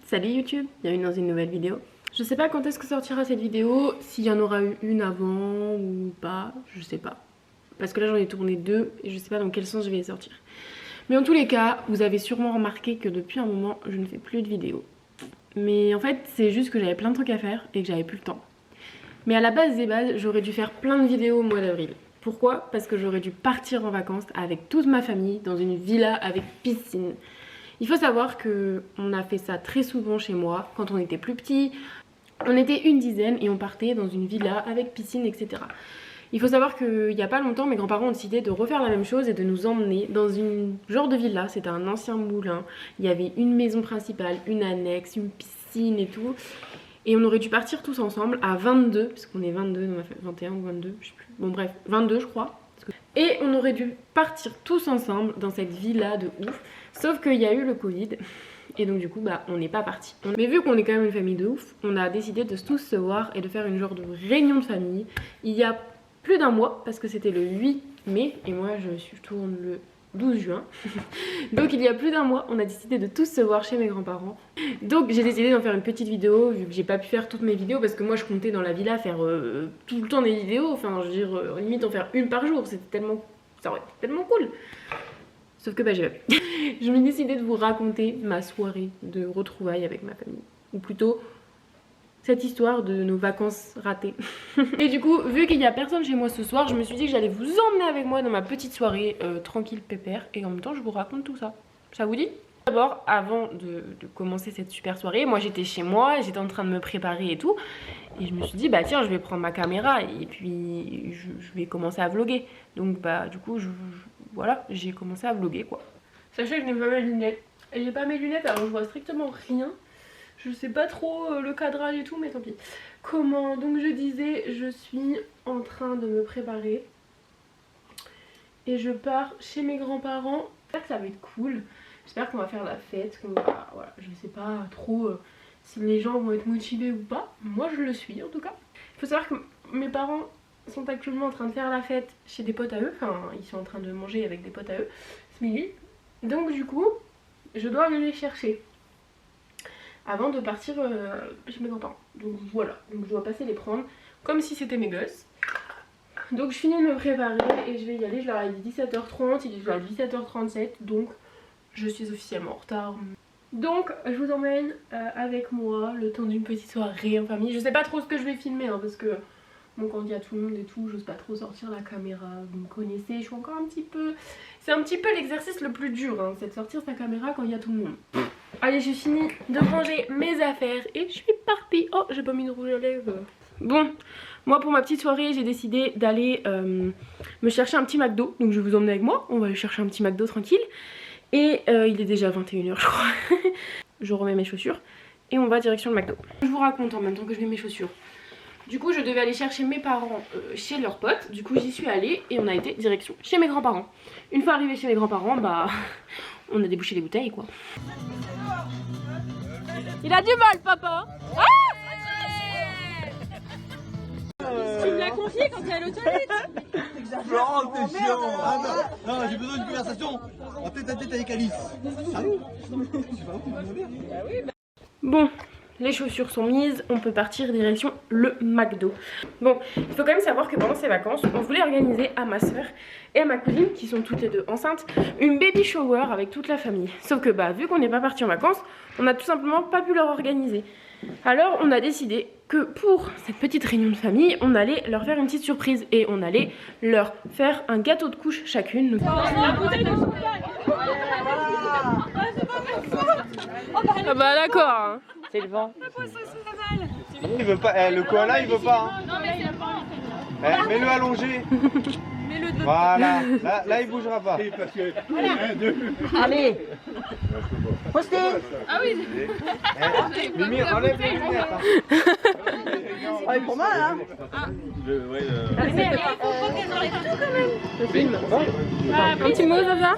Salut YouTube, bienvenue dans une nouvelle vidéo. Je sais pas quand est-ce que sortira cette vidéo, s'il y en aura eu une avant ou pas, je sais pas. Parce que là j'en ai tourné deux et je sais pas dans quel sens je vais les sortir. Mais en tous les cas, vous avez sûrement remarqué que depuis un moment je ne fais plus de vidéos. Mais en fait c'est juste que j'avais plein de trucs à faire et que j'avais plus le temps. Mais à la base des bases, j'aurais dû faire plein de vidéos au mois d'avril. Pourquoi? Parce que j'aurais dû partir en vacances avec toute ma famille dans une villa avec piscine. Il faut savoir qu'on a fait ça très souvent chez moi quand on était plus petit. On était une dizaine et on partait dans une villa avec piscine, etc. Il faut savoir qu'il n'y a pas longtemps, mes grands-parents ont décidé de refaire la même chose et de nous emmener dans une genre de villa. C'était un ancien moulin. Il y avait une maison principale, une annexe, une piscine et tout. Et on aurait dû partir tous ensemble à 22, parce qu'on est 22 dans ma famille, 21 ou 22, je sais plus. Bon bref, 22 je crois. Et on aurait dû partir tous ensemble dans cette villa de ouf. Sauf qu'il y a eu le Covid. Et donc du coup bah on n'est pas parti. Mais vu qu'on est quand même une famille de ouf, on a décidé de tous se voir et de faire une genre de réunion de famille. Il y a plus d'un mois, parce que c'était le 8 mai et moi je tourne le 12 juin. Donc il y a plus d'un mois, on a décidé de tous se voir chez mes grands-parents. Donc j'ai décidé d'en faire une petite vidéo, vu que j'ai pas pu faire toutes mes vidéos, parce que moi je comptais dans la villa faire tout le temps des vidéos, enfin je veux dire limite en faire une par jour, c'était tellement, ça aurait été tellement cool. Sauf que bah j'ai pas pu. Je me suis décidé de vous raconter ma soirée de retrouvailles avec ma famille, ou plutôt cette histoire de nos vacances ratées. Et du coup, vu qu'il n'y a personne chez moi ce soir, je me suis dit que j'allais vous emmener avec moi dans ma petite soirée tranquille pépère. Et en même temps, je vous raconte tout ça. Ça vous dit? D'abord, avant de commencer cette super soirée, moi j'étais chez moi, j'étais en train de me préparer et tout. Et je me suis dit, bah tiens, je vais prendre ma caméra et puis je vais commencer à vlogger. Donc bah du coup, voilà, j'ai commencé à vlogger quoi. Sachez que je n'ai pas mes lunettes. Et j'ai pas mes lunettes, alors je vois strictement rien. Je sais pas trop le cadrage et tout, mais tant pis. Comment? Donc je disais, je suis en train de me préparer. Et je pars chez mes grands-parents. J'espère que ça va être cool. J'espère qu'on va faire la fête. Voilà, je sais pas trop si les gens vont être motivés ou pas. Moi je le suis en tout cas. Il faut savoir que mes parents sont actuellement en train de faire la fête chez des potes à eux. Enfin, ils sont en train de manger avec des potes à eux ce midi. Donc du coup, je dois aller les chercher avant de partir chez mes grands-parents. Donc voilà, donc je dois passer les prendre comme si c'était mes gosses. Donc je finis de me préparer et je vais y aller. Je leur ai dit 17h30, il est déjà 17h37, donc je suis officiellement en retard. Donc je vous emmène avec moi le temps d'une petite soirée en famille. Je sais pas trop ce que je vais filmer hein, parce que bon, quand il y a tout le monde et tout, j'ose pas trop sortir la caméra. Vous me connaissez, je suis encore un petit peu... C'est un petit peu l'exercice le plus dur, hein, c'est de sortir sa caméra quand il y a tout le monde. Allez, j'ai fini de ranger mes affaires et je suis partie. Oh, j'ai pas mis de rouge à lèvres. Bon, moi pour ma petite soirée, j'ai décidé d'aller me chercher un petit McDo. Donc je vais vous emmener avec moi, on va aller chercher un petit McDo tranquille. Et il est déjà 21h je crois. Je remets mes chaussures et on va direction le McDo. Je vous raconte en même temps que je mets mes chaussures. Du coup je devais aller chercher mes parents chez leurs potes. Du coup j'y suis allée et on a été direction chez mes grands-parents. Une fois arrivé chez mes grands-parents, bah on a débouché les bouteilles quoi. Il a du mal papa. Ah tu me l'as confié quand t'es à l'autoroute. Florent, t'es chiant. Ah non, j'ai besoin d'une conversation en tête à tête avec Alice. Ah oui. Bon, les chaussures sont mises, on peut partir direction le McDo. Bon, il faut quand même savoir que pendant ces vacances, on voulait organiser à ma soeur et à ma cousine, qui sont toutes les deux enceintes, une baby shower avec toute la famille. Sauf que bah vu qu'on n'est pas parti en vacances, on n'a tout simplement pas pu leur organiser. Alors on a décidé que pour cette petite réunion de famille, on allait leur faire une petite surprise et on allait leur faire un gâteau de couche chacune. Ah bah d'accord hein. C'est le vent. Il veut pas, le koala il veut pas. Hein. Mets-le allongé. Voilà, là il bougera pas. Allez. Postez. Ah oui. Mimi, enlève les lunettes. Ah, il est pour mal hein. Mais il faut pas qu'elles enlèvent tout quand même. Le film. Un petit mot Zaza.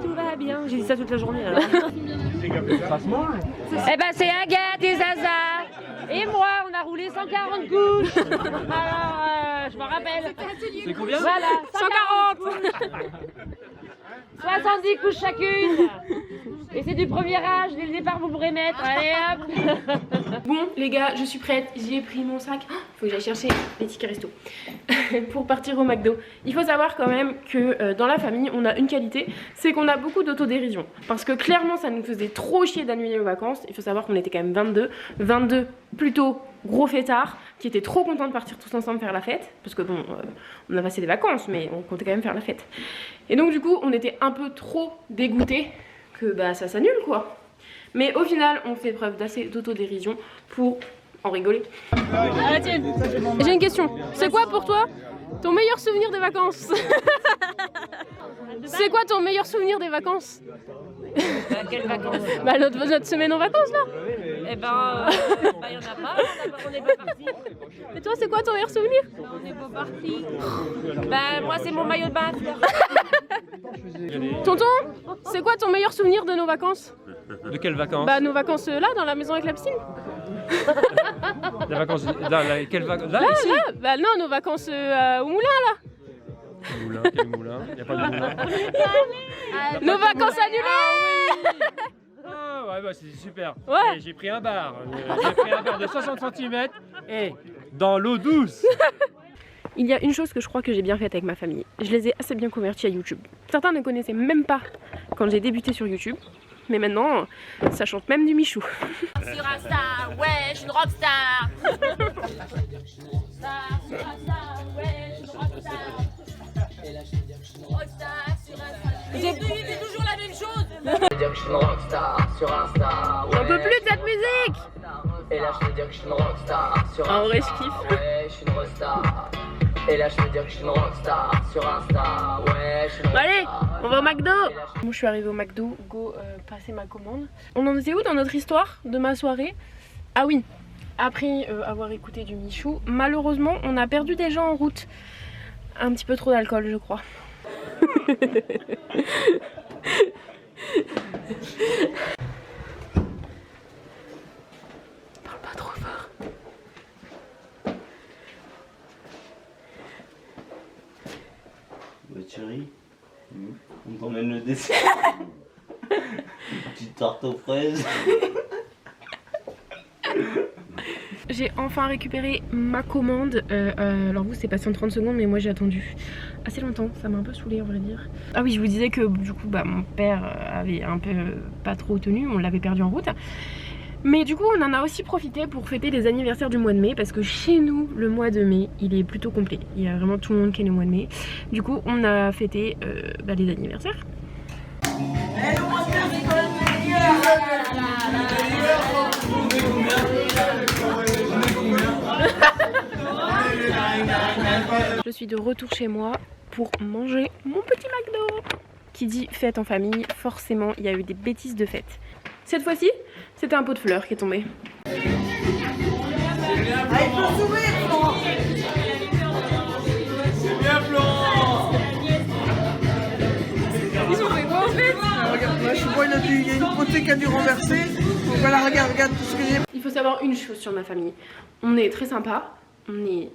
Tout va bien. J'ai dit ça toute la journée alors. Eh ben c'est Agathe et Zaza. Et moi, on a roulé 140 couches. Alors, je me rappelle. C'est combien? Voilà, 140. 70 couches chacune. Et c'est du premier âge, dès le départ vous pourrez mettre, allez hop. Bon les gars, je suis prête, j'ai pris mon sac. Faut que j'aille chercher les tickets resto pour partir au McDo. Il faut savoir quand même que dans la famille, on a une qualité, c'est qu'on a beaucoup d'autodérision. Parce que clairement, ça nous faisait trop chier d'annuler nos vacances. Il faut savoir qu'on était quand même 22 plutôt gros fêtards, qui étaient trop contents de partir tous ensemble faire la fête. Parce que bon, on a passé des vacances, mais on comptait quand même faire la fête. Et donc du coup, on était un peu trop dégoûtés que bah ça s'annule quoi. Mais au final, on fait preuve d'assez d'autodérision pour en rigoler. Ah, tienne. J'ai une question. C'est quoi pour toi ton meilleur souvenir des vacances? C'est quoi ton meilleur souvenir des vacances? Quelles vacances? Bah notre semaine en vacances là. Eh ben, y en a pas, on n'est pas partis. Et toi, c'est quoi ton meilleur souvenir? On n'est pas partis. Bah moi c'est mon maillot de bain. Tonton, c'est quoi ton meilleur souvenir de nos vacances? De quelles vacances? Bah nos vacances là, dans la maison avec la piscine. Les vacances quelles vacances? Là, Là, ici? là, bah non, nos vacances au moulin là. Moulin, quel moulin? Il n'y a pas de moulin. Nos vacances annulées. Ah ouais, bah c'est super. Ouais. Et j'ai pris un bar. J'ai pris un bar de 60 cm et dans l'eau douce. Il y a une chose que je crois que j'ai bien faite avec ma famille. Je les ai assez bien convertis à YouTube. Certains ne connaissaient même pas quand j'ai débuté sur YouTube. Mais maintenant, ça chante même du Michou. Sur Insta, ouais, je suis une rockstar. C'est toujours la même chose. Je dire que je suis une rockstar sur Insta. J'en peux plus de cette musique. Et là je veux dire que je suis une rockstar sur Insta. En vrai, je kiffe. Ouais, je suis une rockstar. Et là je veux dire que je suis une rockstar sur Insta. Ouais, je suis une rockstar. Allez, on va au McDo. Moi, je suis arrivée au McDo, go passer ma commande. On en était où dans notre histoire de ma soirée? Ah oui, après avoir écouté du Michou, malheureusement, on a perdu des gens en route. Un petit peu trop d'alcool, je crois. Parle pas trop fort. Bah chérie, on t'emmène le dessert. Petite tarte aux fraises. J'ai enfin récupéré ma commande. Alors vous c'est passé en 30 secondes mais moi j'ai attendu assez longtemps, ça m'a un peu saoulée en vrai dire. Ah oui, je vous disais que du coup bah, mon père avait un peu pas trop tenu, on l'avait perdu en route. Mais du coup on en a aussi profité pour fêter les anniversaires du mois de mai parce que chez nous le mois de mai il est plutôt complet. Il y a vraiment tout le monde qui est le mois de mai. Du coup on a fêté les anniversaires. Je suis de retour chez moi pour manger mon petit McDo. Qui dit fête en famille, forcément il y a eu des bêtises de fête. Cette fois-ci, c'était un pot de fleurs qui est tombé. Ils ont fait quoi en fait? Regarde, moi, je vois, il y a une potée qui a dû renverser. Donc voilà, regarde tout ce que j'ai. Il faut savoir une chose sur ma famille. On est très sympa, on est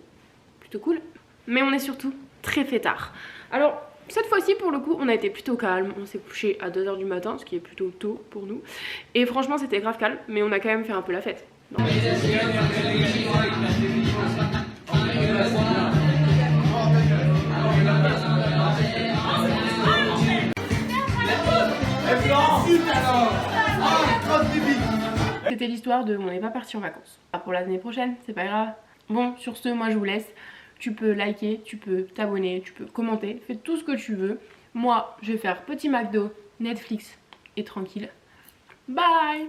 plutôt cool, mais on est surtout très fêtard. Alors, cette fois-ci, pour le coup, on a été plutôt calme. On s'est couché à 2 h du matin, ce qui est plutôt tôt pour nous. Et franchement, c'était grave calme, mais on a quand même fait un peu la fête. Non. C'était l'histoire de on n'est pas parti en vacances. Pour l'année prochaine, c'est pas grave. Bon, sur ce, moi je vous laisse. Tu peux liker, tu peux t'abonner, tu peux commenter, fais tout ce que tu veux. Moi, je vais faire petit McDo, Netflix et tranquille. Bye!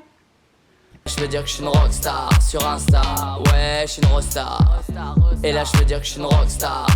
Je veux dire que je suis une rockstar sur Insta. Ouais, je suis une rockstar. Et là je veux dire que je suis une rockstar.